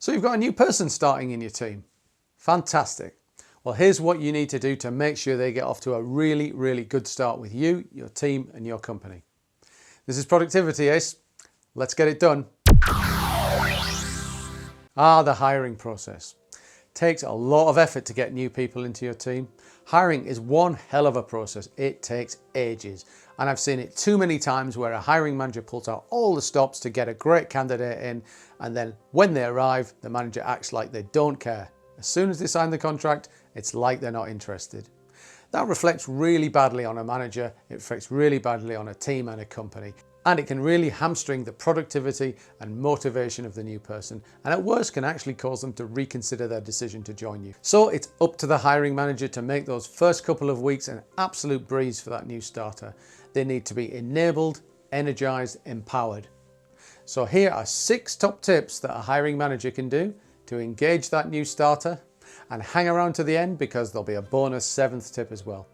So you've got a new person starting in your team. Fantastic. Well, here's what you need to do to make sure they get off to a really, really good start with you, your team, and your company. This is Productivity ACE. Let's get it done. The hiring process. Takes a lot of effort to get new people into your team. Hiring is one hell of a process. It takes ages. And I've seen it too many times where a hiring manager pulls out all the stops to get a great candidate in, and then when they arrive, the manager acts like they don't care. As soon as they sign the contract, it's like they're not interested. That reflects really badly on a manager, it reflects really badly on a team and a company, and it can really hamstring the productivity and motivation of the new person, and at worst can actually cause them to reconsider their decision to join you. So it's up to the hiring manager to make those first couple of weeks an absolute breeze for that new starter. They need to be enabled, energized, empowered. So here are 6 top tips that a hiring manager can do to engage that new starter, and hang around to the end because there'll be a bonus 7th tip as well.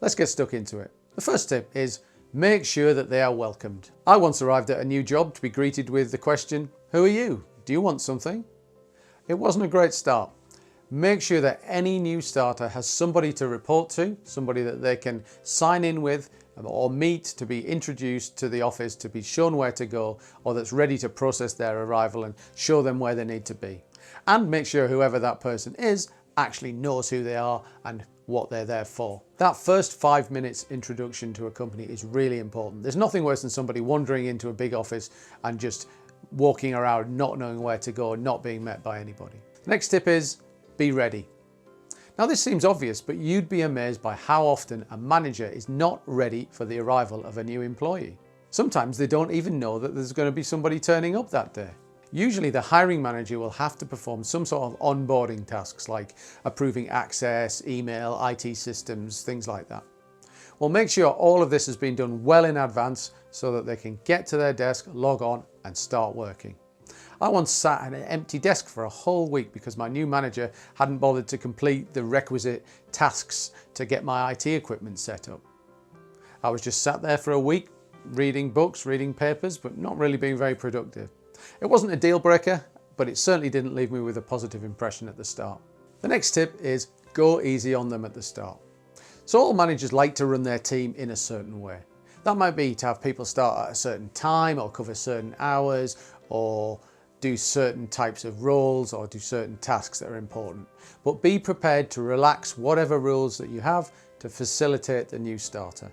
Let's get stuck into it. The first tip is make sure that they are welcomed. I once arrived at a new job to be greeted with the question, "Who are you? Do you want something?" It wasn't a great start. Make sure that any new starter has somebody to report to, somebody that they can sign in with or meet, to be introduced to the office, to be shown where to go, or that's ready to process their arrival and show them where they need to be. And make sure whoever that person is actually knows who they are and what they're there for. That first 5 minutes introduction to a company is really important. There's nothing worse than somebody wandering into a big office and just walking around not knowing where to go and not being met by anybody. The next tip is be ready. Now this seems obvious, but you'd be amazed by how often a manager is not ready for the arrival of a new employee. Sometimes they don't even know that there's going to be somebody turning up that day. Usually the hiring manager will have to perform some sort of onboarding tasks like approving access, email, IT systems, things like that. Well, make sure all of this has been done well in advance so that they can get to their desk, log on and start working. I once sat at an empty desk for a whole week because my new manager hadn't bothered to complete the requisite tasks to get my IT equipment set up. I was just sat there for a week, reading books, reading papers, but not really being very productive. It wasn't a deal breaker, but it certainly didn't leave me with a positive impression at the start. The next tip is go easy on them at the start. So all managers like to run their team in a certain way. That might be to have people start at a certain time or cover certain hours or do certain types of roles or do certain tasks that are important. But be prepared to relax whatever rules that you have to facilitate the new starter.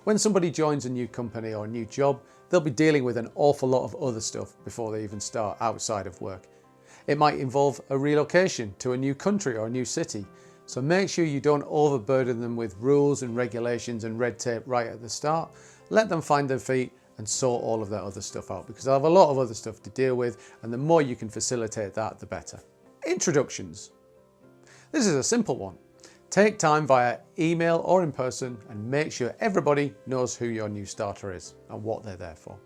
When somebody joins a new company or a new job, they'll be dealing with an awful lot of other stuff before they even start outside of work. It might involve a relocation to a new country or a new city. So make sure you don't overburden them with rules and regulations and red tape right at the start. Let them find their feet and sort all of that other stuff out, because they'll have a lot of other stuff to deal with, and the more you can facilitate that, the better. Introductions. This is a simple one. Take time via email or in person and make sure everybody knows who your new starter is and what they're there for.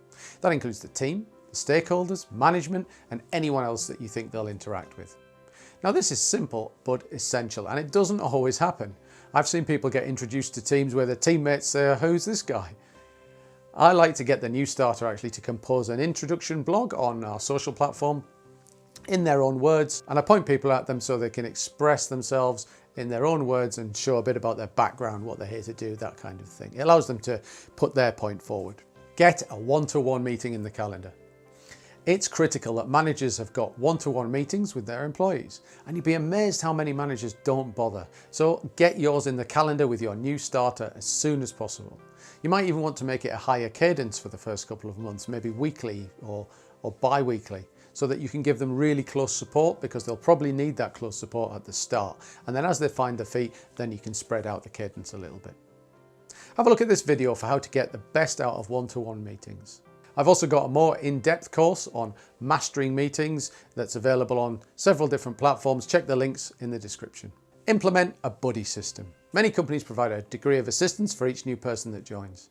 That includes the team, the stakeholders, management, and anyone else that you think they'll interact with. Now this is simple but essential, and it doesn't always happen. I've seen people get introduced to teams where their teammates say, "Who's this guy?" I like to get the new starter actually to compose an introduction blog on our social platform in their own words, and I point people at them so they can express themselves in their own words and show a bit about their background, what they're here to do, that kind of thing. It allows them to put their point forward. Get a one-to-one meeting in the calendar. It's critical that managers have got one-to-one meetings with their employees, and you'd be amazed how many managers don't bother. So get yours in the calendar with your new starter as soon as possible. You might even want to make it a higher cadence for the first couple of months, maybe weekly or bi-weekly, so that you can give them really close support, because they'll probably need that close support at the start. And then as they find their feet, then you can spread out the cadence a little bit. Have a look at this video for how to get the best out of one-to-one meetings. I've also got a more in-depth course on mastering meetings that's available on several different platforms. Check the links in the description. Implement a buddy system. Many companies provide a degree of assistance for each new person that joins.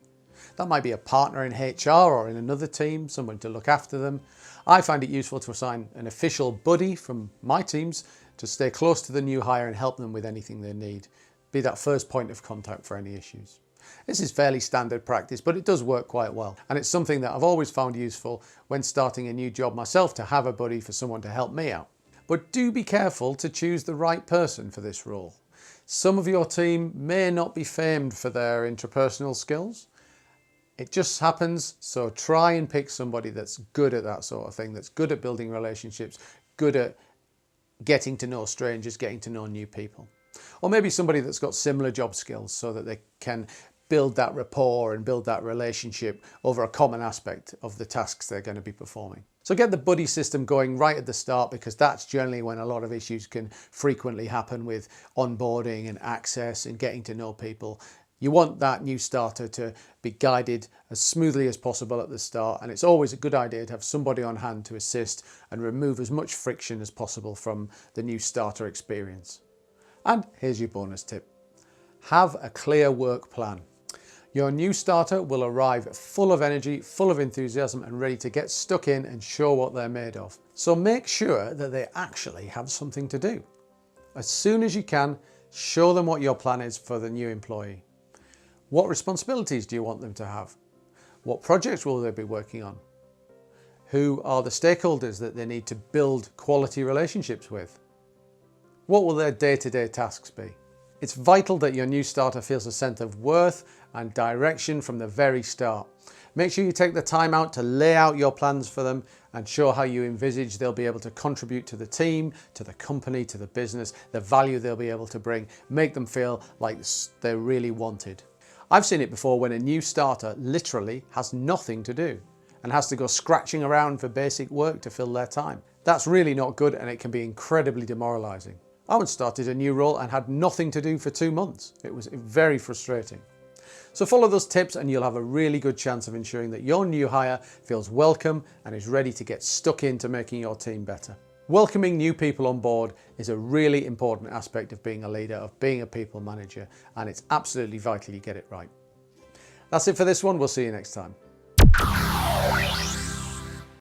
That might be a partner in HR or in another team, someone to look after them. I find it useful to assign an official buddy from my teams to stay close to the new hire and help them with anything they need. Be that first point of contact for any issues. This is fairly standard practice, but it does work quite well. And it's something that I've always found useful when starting a new job myself, to have a buddy for someone to help me out. But do be careful to choose the right person for this role. Some of your team may not be famed for their interpersonal skills. It just happens, so try and pick somebody that's good at that sort of thing, that's good at building relationships, good at getting to know strangers, getting to know new people. Or maybe somebody that's got similar job skills so that they can build that rapport and build that relationship over a common aspect of the tasks they're going to be performing. So get the buddy system going right at the start, because that's generally when a lot of issues can frequently happen with onboarding and access and getting to know people. You want that new starter to be guided as smoothly as possible at the start, and it's always a good idea to have somebody on hand to assist and remove as much friction as possible from the new starter experience. And here's your bonus tip. Have a clear work plan. Your new starter will arrive full of energy, full of enthusiasm, and ready to get stuck in and show what they're made of. So make sure that they actually have something to do. As soon as you can, show them what your plan is for the new employee. What responsibilities do you want them to have? What projects will they be working on? Who are the stakeholders that they need to build quality relationships with? What will their day-to-day tasks be? It's vital that your new starter feels a sense of worth and direction from the very start. Make sure you take the time out to lay out your plans for them and show how you envisage they'll be able to contribute to the team, to the company, to the business, the value they'll be able to bring. Make them feel like they're really wanted. I've seen it before when a new starter literally has nothing to do and has to go scratching around for basic work to fill their time. That's really not good, and it can be incredibly demoralizing. I once started a new role and had nothing to do for 2 months. It was very frustrating. So follow those tips and you'll have a really good chance of ensuring that your new hire feels welcome and is ready to get stuck into making your team better. Welcoming new people on board is a really important aspect of being a leader, of being a people manager, and it's absolutely vital you get it right. That's it for this one. We'll see you next time.